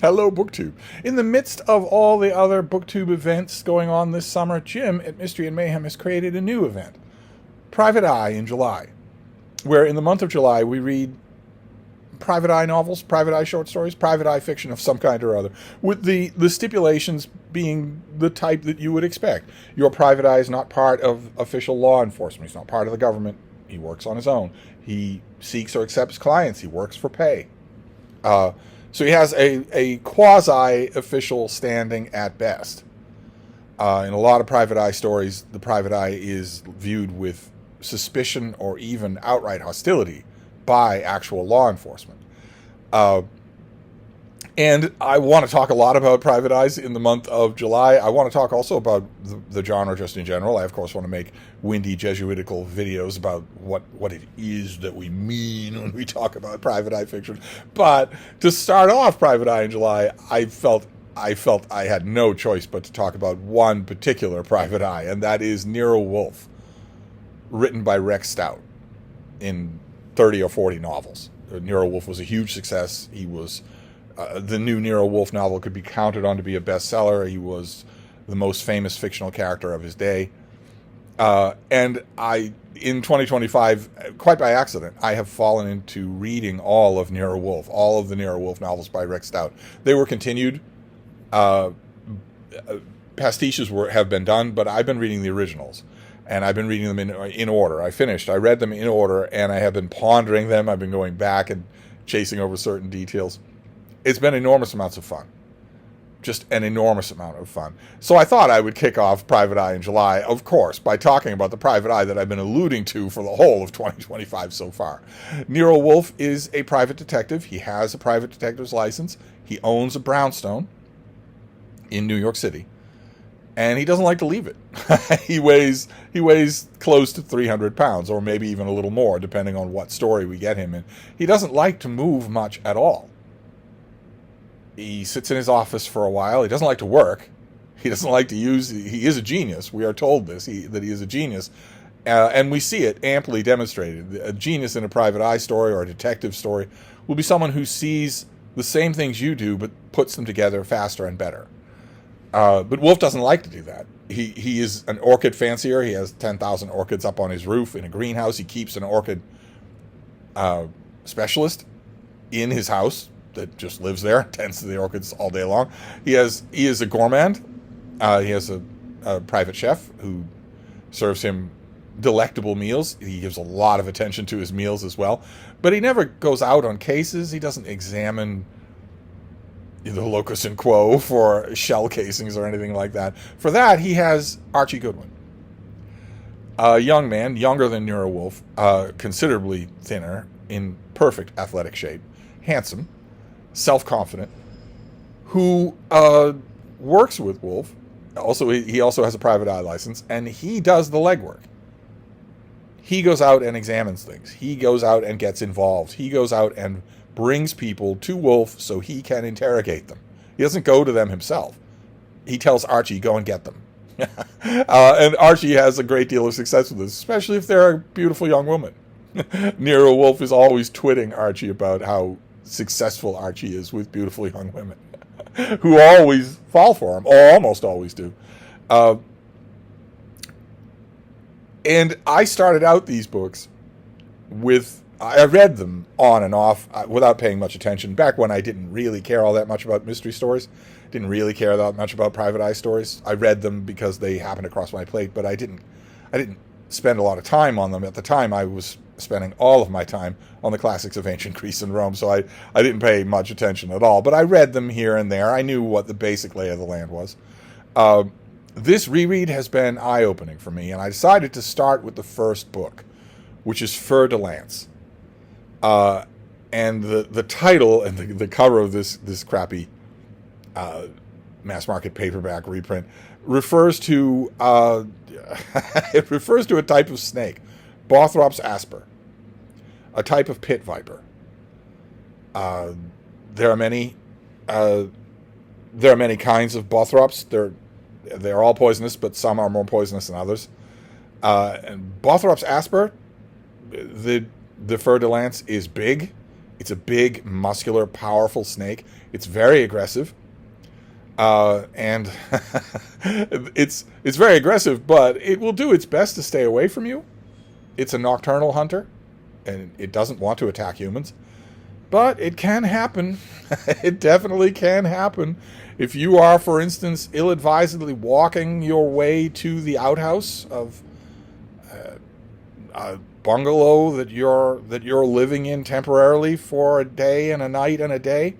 Hello, BookTube. In the midst of all the other BookTube events going on this summer, Jim at Mystery and Mayhem has created a new event, Private Eye in July, where in the month of July we read private eye novels, private eye short stories, private eye fiction of some kind or other, with the stipulations being the type that you would expect. Your private eye is not part of official law enforcement. He's not part of the government. He works on his own. He seeks or accepts clients. He works for pay. So he has a quasi-official standing at best. In a lot of private eye stories, the private eye is viewed with suspicion or even outright hostility by actual law enforcement. And I want to talk a lot about private eyes in the month of July. I want to talk also about the genre just in general. I, of course, want to make windy Jesuitical videos about what it is that we mean when we talk about private eye fiction. But to start off Private Eye in July, I felt I had no choice but to talk about one particular private eye, and that is Nero Wolfe, written by Rex Stout in 30 or 40 novels. Nero Wolfe was a huge success. He was the new Nero Wolfe novel could be counted on to be a bestseller. He was the most famous fictional character of his day. And in 2025, quite by accident, I have fallen into reading all of Nero Wolfe, all of the Nero Wolfe novels by Rex Stout. They were continued. Pastiches have been done, but I've been reading the originals. And I've been reading them in order. I read them in order, and I have been pondering them. I've been going back and chasing over certain details. It's been enormous amounts of fun. Just an enormous amount of fun. So I thought I would kick off Private Eye in July, of course, by talking about the private eye that I've been alluding to for the whole of 2025 so far. Nero Wolfe is a private detective. He has a private detective's license. He owns a brownstone in New York City. And he doesn't like to leave it. He weighs close to 300 pounds, or maybe even a little more, depending on what story we get him in. He doesn't like to move much at all. He sits in his office for a while. He doesn't like to work. He doesn't like to use... He is a genius. We are told this, that he is a genius. And we see it amply demonstrated. A genius in a private eye story or a detective story will be someone who sees the same things you do, but puts them together faster and better. But Wolfe doesn't like to do that. He is an orchid fancier. He has 10,000 orchids up on his roof in a greenhouse. He keeps an orchid specialist in his house that just lives there, tends to the orchids all day long. He is a gourmand. He has a private chef who serves him delectable meals. He gives a lot of attention to his meals as well. But he never goes out on cases. He doesn't examine the locus in quo for shell casings or anything like that. For that, he has Archie Goodwin, a young man, younger than Nero Wolfe, considerably thinner, in perfect athletic shape, handsome, self-confident, who works with Wolfe. He also has a private eye license, and he does the legwork. He goes out and examines things. He goes out and gets involved. He goes out and brings people to Wolfe so he can interrogate them. He doesn't go to them himself. He tells Archie, go and get them. And Archie has a great deal of success with this, especially if they're a beautiful young woman. Nero Wolfe is always twitting Archie about how successful Archie is with beautiful young women who always fall for him, or almost always do. And I started out these books I read them on and off without paying much attention. Back when I didn't really care all that much about mystery stories, didn't really care that much about private eye stories. I read them because they happened to cross my plate, but I didn't spend a lot of time on them. At the time, I was spending all of my time on the classics of ancient Greece and Rome, so I didn't pay much attention at all. But I read them here and there. I knew what the basic lay of the land was. This reread has been eye-opening for me, and I decided to start with the first book, which is Fer-de-Lance. And the title and the cover of this crappy mass market paperback reprint refers to it refers to a type of snake, Bothrops asper, a type of pit viper. There are many kinds of Bothrops. They're all poisonous, but some are more poisonous than others. And Bothrops asper, the Fer-de-Lance is big. It's a big, muscular, powerful snake. It's very aggressive. And it's very aggressive, but it will do its best to stay away from you. It's a nocturnal hunter, and it doesn't want to attack humans. But it can happen. It definitely can happen. If you are, for instance, ill-advisedly walking your way to the outhouse of a bungalow that you're living in temporarily for a day and a night and a day,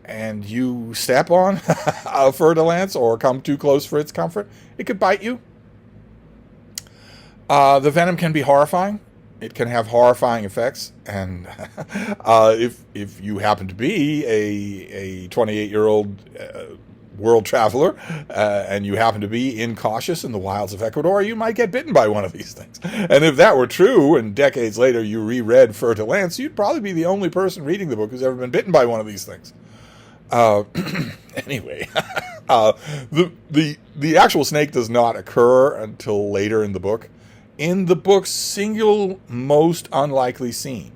and you step on a fer-de-lance or come too close for its comfort, it could bite you. The venom can be horrifying. It can have horrifying effects, and if you happen to be a 28-year-old world traveler, and you happen to be incautious in the wilds of Ecuador, you might get bitten by one of these things. And if that were true, and decades later you reread Fer-de-Lance, you'd probably be the only person reading the book who's ever been bitten by one of these things. Anyway, the actual snake does not occur until later in the book. In the book's single most unlikely scene,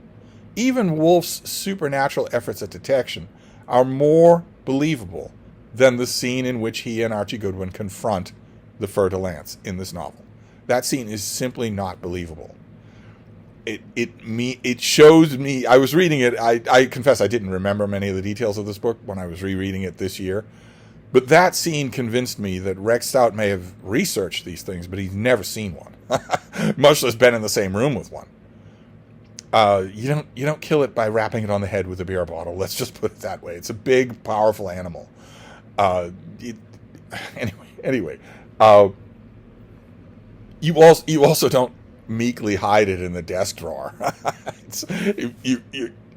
even Wolfe's supernatural efforts at detection are more believable than the scene in which he and Archie Goodwin confront the Fer-de-Lance in this novel. That scene is simply not believable. It shows me. I was reading it. I confess I didn't remember many of the details of this book when I was rereading it this year. But that scene convinced me that Rex Stout may have researched these things, but he's never seen one, much less been in the same room with one. You don't kill it by wrapping it on the head with a beer bottle. Let's just put it that way. It's a big, powerful animal. Anyway, you also don't meekly hide it in the desk drawer.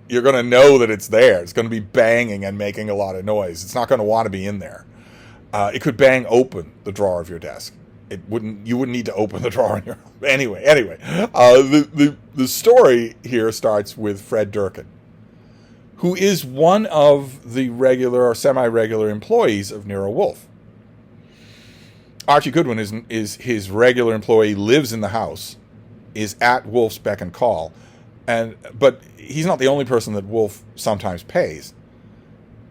You're going to know that it's there. It's going to be banging and making a lot of noise. It's not going to want to be in there. It could bang open the drawer of your desk. You wouldn't need to open the drawer in your anyway. The story here starts with Fred Durkin, who is one of the regular or semi-regular employees of Nero Wolfe. Archie Goodwin is his regular employee, lives in the house, is at Wolfe's beck and call, but he's not the only person that Wolfe sometimes pays.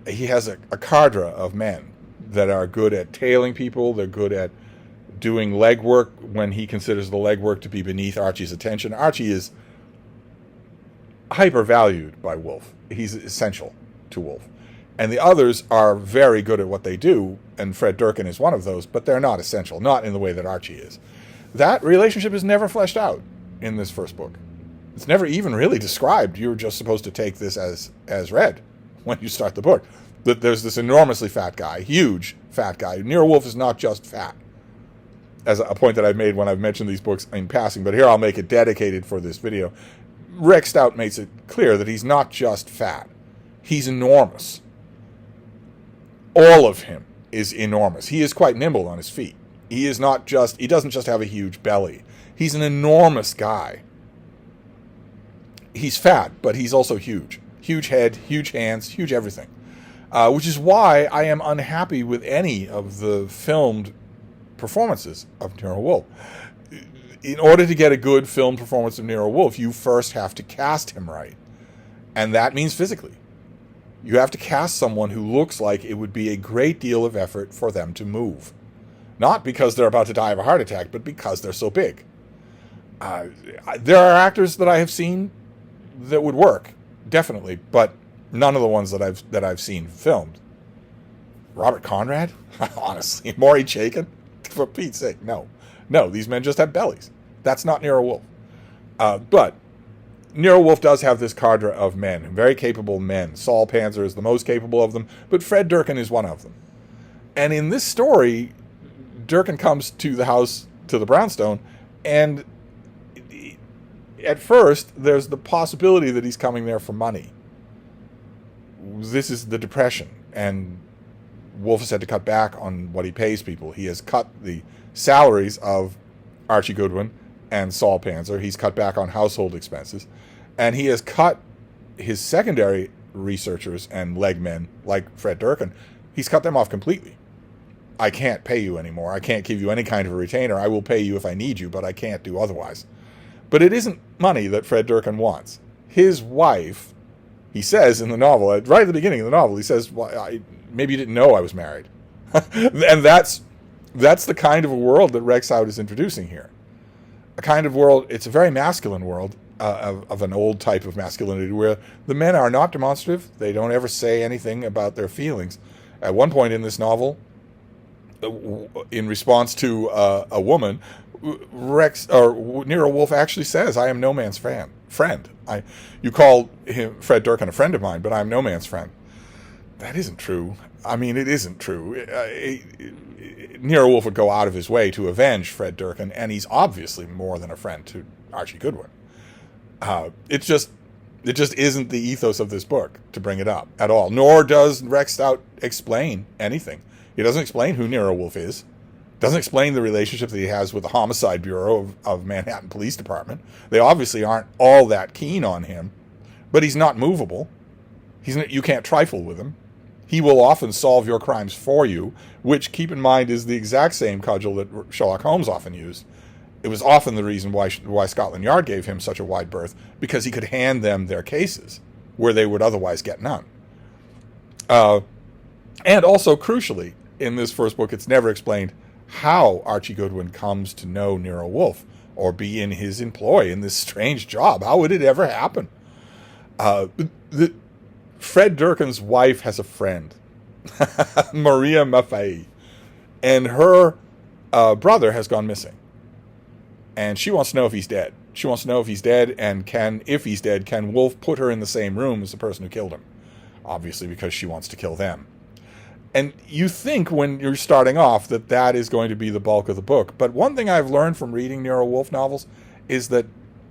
He has a cadre of men that are good at tailing people. They're good at doing legwork when he considers the legwork to be beneath Archie's attention. Archie is hyper-valued by Wolfe. He's essential to Wolfe. And the others are very good at what they do, and Fred Durkin is one of those, but they're not essential, not in the way that Archie is. That relationship is never fleshed out in this first book. It's never even really described. You're just supposed to take this as read when you start the book. That there's this enormously fat guy, huge fat guy. Nero Wolfe is not just fat, as a point that I've made when I've mentioned these books in passing, but here I'll make it dedicated for this video. Rex Stout makes it clear that he's not just fat. He's enormous. All of him is enormous. He is quite nimble on his feet. He doesn't just have a huge belly. He's an enormous guy. He's fat, but he's also huge. Huge head, huge hands, huge everything. Which is why I am unhappy with any of the filmed performances of Nero Wolfe. In order to get a good film performance of Nero Wolfe, you first have to cast him right. And that means physically. You have to cast someone who looks like it would be a great deal of effort for them to move. Not because they're about to die of a heart attack, but because they're so big. There are actors that I have seen that would work, definitely, but none of the ones that I've seen filmed. Robert Conrad? Honestly. Maury Chaykin? For Pete's sake, no. No, these men just have bellies. That's not Nero Wolfe. But Nero Wolfe does have this cadre of men, very capable men. Saul Panzer is the most capable of them, but Fred Durkin is one of them. And in this story, Durkin comes to the house, to the brownstone, and at first, there's the possibility that he's coming there for money. This is the Depression, and Wolfe has had to cut back on what he pays people. He has cut the salaries of Archie Goodwin and Saul Panzer. He's cut back on household expenses. And he has cut his secondary researchers and legmen, like Fred Durkin, he's cut them off completely. I can't pay you anymore. I can't give you any kind of a retainer. I will pay you if I need you, but I can't do otherwise. But it isn't money that Fred Durkin wants. his wife, he says in the novel, right at the beginning of the novel, he says, well, maybe you didn't know I was married. And that's the kind of a world that Rexhout is introducing here. A kind of world, it's a very masculine world, of an old type of masculinity, where the men are not demonstrative. They don't ever say anything about their feelings. At one point in this novel, in response to a woman, Nero Wolfe actually says, "I am no man's friend. You call him Fred Durkin a friend of mine, but I'm no man's friend." That isn't true. I mean, it isn't true. Nero Wolfe would go out of his way to avenge Fred Durkin, and he's obviously more than a friend to Archie Goodwin. It just isn't the ethos of this book to bring it up at all. Nor does Rexhout explain anything. He doesn't explain who Nero Wolfe is. Doesn't explain the relationship that he has with the Homicide Bureau of Manhattan Police Department. They obviously aren't all that keen on him, but he's not movable. You can't trifle with him. He will often solve your crimes for you, which, keep in mind, is the exact same cudgel that Sherlock Holmes often used. It was often the reason why Scotland Yard gave him such a wide berth, because he could hand them their cases where they would otherwise get none. And also, crucially, in this first book, it's never explained how Archie Goodwin comes to know Nero Wolfe or be in his employ in this strange job. How would it ever happen? Fred Durkin's wife has a friend, Maria Maffei, and her brother has gone missing. And she wants to know if he's dead. She wants to know if he's dead, and if he's dead, can Wolfe put her in the same room as the person who killed him? Obviously, because she wants to kill them. And you think when you're starting off that is going to be the bulk of the book. But one thing I've learned from reading Nero Wolfe novels is that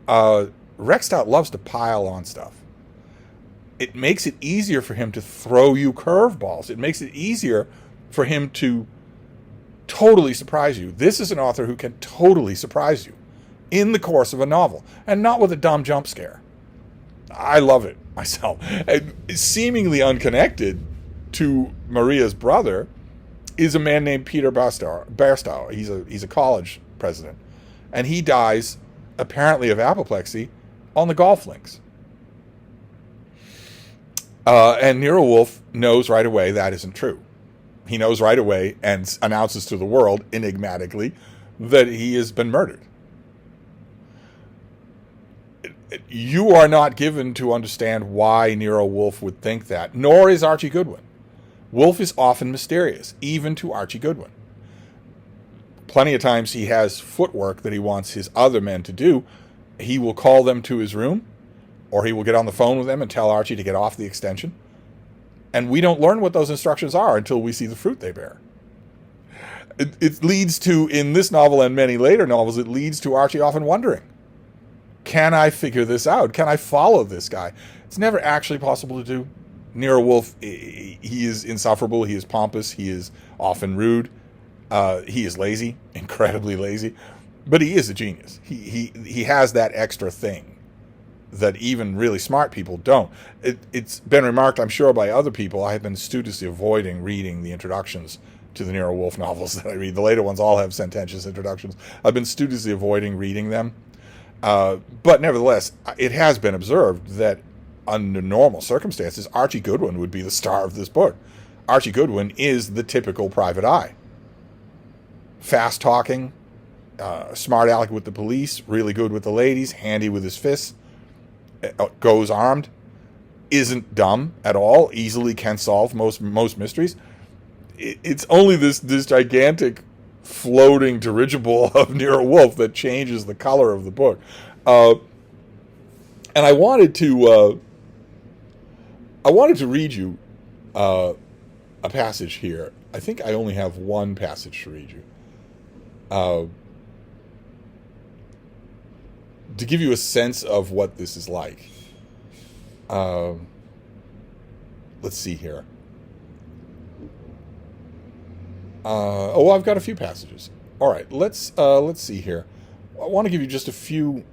Rexhout loves to pile on stuff. It makes it easier for him to throw you curveballs. It makes it easier for him to totally surprise you. This is an author who can totally surprise you in the course of a novel, and not with a dumb jump scare. I love it myself. And seemingly unconnected to Maria's brother is a man named Peter Barstow. He's a college president, and he dies apparently of apoplexy on the golf links. And Nero Wolfe knows right away that isn't true. He knows right away and announces to the world enigmatically that he has been murdered. You are not given to understand why Nero Wolfe would think that, nor is Archie Goodwin. Wolfe is often mysterious, even to Archie Goodwin. Plenty of times he has footwork that he wants his other men to do. He will call them to his room, or he will get on the phone with them and tell Archie to get off the extension. And we don't learn what those instructions are until we see the fruit they bear. It leads to, in this novel and many later novels, it leads to Archie often wondering, can I figure this out? Can I follow this guy? It's never actually possible to do. Nero Wolfe, he is insufferable, he is pompous, he is often rude, he is lazy, incredibly lazy, but he is a genius. He has that extra thing that even really smart people don't. It's been remarked, I'm sure, by other people. I have been studiously avoiding reading the introductions to the Nero Wolfe novels that I read. The later ones all have sententious introductions. I've been studiously avoiding reading them. But nevertheless, it has been observed that under normal circumstances, Archie Goodwin would be the star of this book. Archie Goodwin is the typical private eye. Fast-talking, smart aleck with the police, really good with the ladies, handy with his fists, goes armed, isn't dumb at all, easily can solve most mysteries. It's only this gigantic floating dirigible of Nero Wolfe that changes the color of the book. And I wanted to read you a passage here. I think I only have one passage to read you. To give you a sense of what this is like. Let's see here. I've got a few passages. All right, let's see here. I want to give you just a few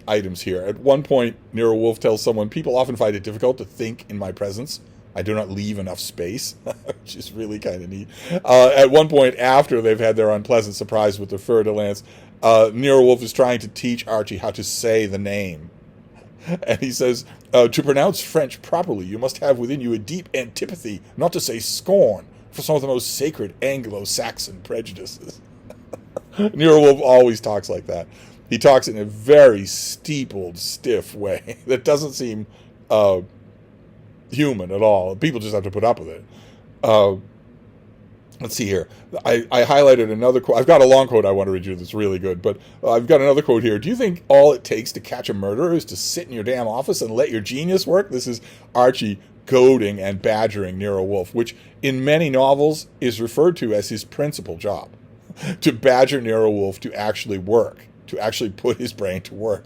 items here. At one point, Nero Wolfe tells someone, "People often find it difficult to think in my presence. I do not leave enough space," which is really kind of neat. At one point, after they've had their unpleasant surprise with the Fer-de-Lance, Nero Wolfe is trying to teach Archie how to say the name. And he says, to pronounce French properly, you must have within you a deep antipathy, not to say scorn, for some of the most sacred Anglo-Saxon prejudices. Nero Wolfe always talks like that. He talks in a very steepled, stiff way that doesn't seem human at all. People just have to put up with it. Let's see here. I highlighted another quote. I've got a long quote I want to read you that's really good, but I've got another quote here. Do you think all it takes to catch a murderer is to sit in your damn office and let your genius work? This is Archie goading and badgering Nero Wolfe, which in many novels is referred to as his principal job, to badger Nero Wolfe to actually work, to actually put his brain to work.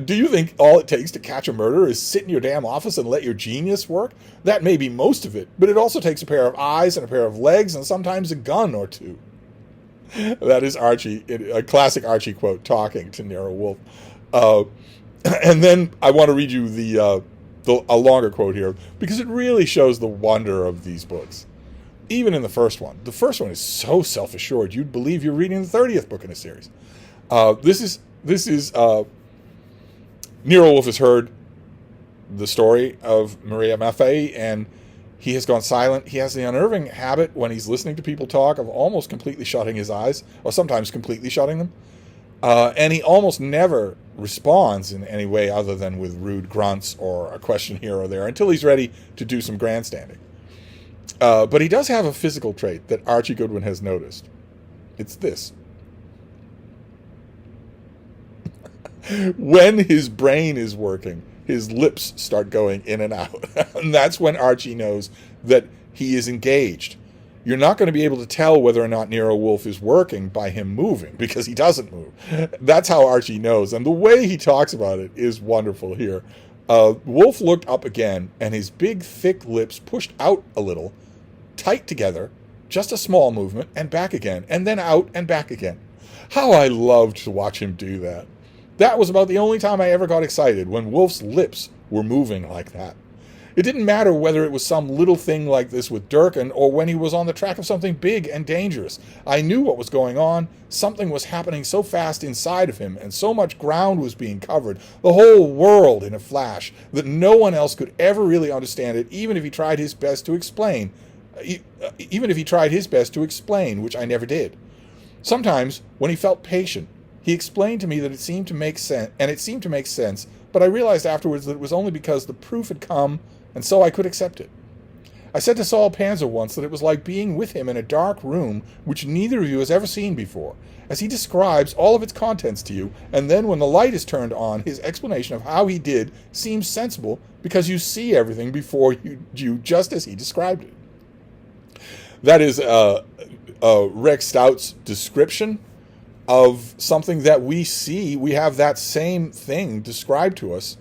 Do you think all it takes to catch a murderer is sit in your damn office and let your genius work? That may be most of it, but it also takes a pair of eyes and a pair of legs and sometimes a gun or two. That is Archie, a classic Archie quote, talking to Nero Wolfe. And then I want to read you a longer quote here, because it really shows the wonder of these books. Even in the first one. The first one is so self-assured, you'd believe you're reading the 30th book in a series. This is Nero Wolfe has heard the story of Maria Maffei, and he has gone silent. He has the unnerving habit when he's listening to people talk of almost completely shutting his eyes, or sometimes completely shutting them. And he almost never responds in any way other than with rude grunts or a question here or there until he's ready to do some grandstanding. But he does have a physical trait that Archie Goodwin has noticed. It's this. When his brain is working, his lips start going in and out. And that's when Archie knows that he is engaged. You're not going to be able to tell whether or not Nero Wolfe is working by him moving, because he doesn't move. That's how Archie knows. And the way he talks about it is wonderful here. Wolfe looked up again, and his big, thick lips pushed out a little, tight together, just a small movement, and back again, and then out and back again. How I loved to watch him do that. That was about the only time I ever got excited, when Wolfe's lips were moving like that. It didn't matter whether it was some little thing like this with Durkin, or when he was on the track of something big and dangerous. I knew what was going on. Something was happening so fast inside of him, and so much ground was being covered, the whole world in a flash, that no one else could ever really understand it, even if he tried his best to explain. Which I never did. Sometimes, when he felt patient, he explained to me that it seemed to make sense, but I realized afterwards that it was only because the proof had come, and so I could accept it. I said to Saul Panzer once that it was like being with him in a dark room which neither of you has ever seen before, as he describes all of its contents to you, and then when the light is turned on, his explanation of how he did seems sensible because you see everything before you just as he described it. That is Rex Stout's description of something that we see. We have that same thing described to us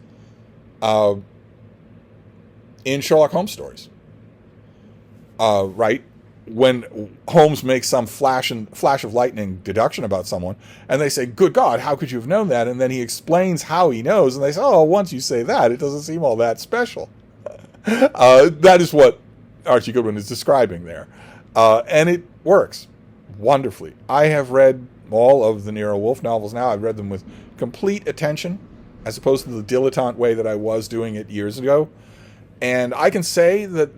in Sherlock Holmes stories. Right? When Holmes makes some flash of lightning deduction about someone, and they say, good God, how could you have known that? And then he explains how he knows, and they say, oh, once you say that, it doesn't seem all that special. That is what Archie Goodwin is describing there. And it works wonderfully. I have read all of the Nero Wolfe novels now. I've read them with complete attention, as opposed to the dilettante way that I was doing it years ago. And I can say that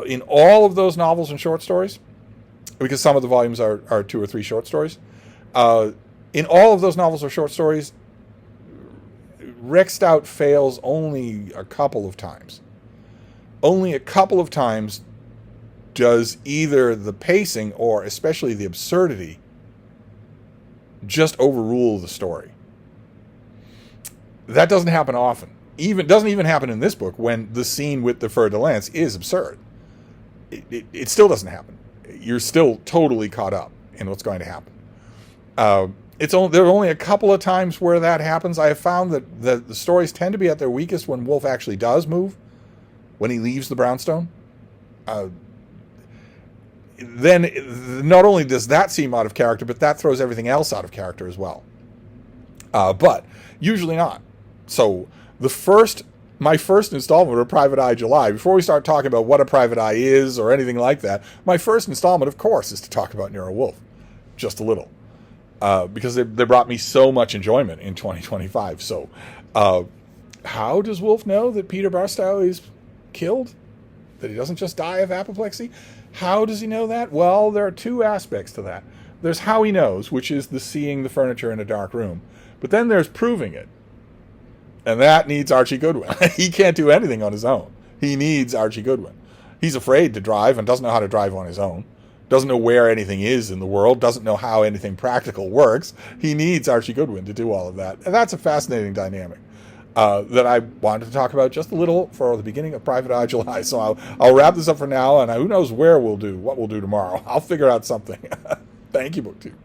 in all of those novels and short stories, because some of the volumes are 2 or 3 short stories, in all of those novels or short stories, Rex Stout fails only a couple of times. Only a couple of times does either the pacing or especially the absurdity just overrule the story. That doesn't happen often. Doesn't even happen in this book, when the scene with the Fer-de-Lance is absurd. It still doesn't happen. You're still totally caught up in what's going to happen. There are only a couple of times where that happens. I have found that the stories tend to be at their weakest when Wolfe actually does move, when he leaves the brownstone. Then not only does that seem out of character, but that throws everything else out of character as well. But usually not. So my first installment of Private Eye July, before we start talking about what a private eye is or anything like that, my first installment, of course, is to talk about Nero Wolfe, just a little, because they brought me so much enjoyment in 2025. So how does Wolfe know that Peter Barstow is killed? That he doesn't just die of apoplexy? How does he know that? Well, there are two aspects to that. There's how he knows, which is the seeing the furniture in a dark room. But then there's proving it. And that needs Archie Goodwin. He can't do anything on his own. He needs Archie Goodwin. He's afraid to drive and doesn't know how to drive on his own. Doesn't know where anything is in the world. Doesn't know how anything practical works. He needs Archie Goodwin to do all of that. And that's a fascinating dynamic that I wanted to talk about just a little for the beginning of Private Eye July. So I'll wrap this up for now, and who knows what we'll do tomorrow. I'll figure out something. Thank you, BookTube.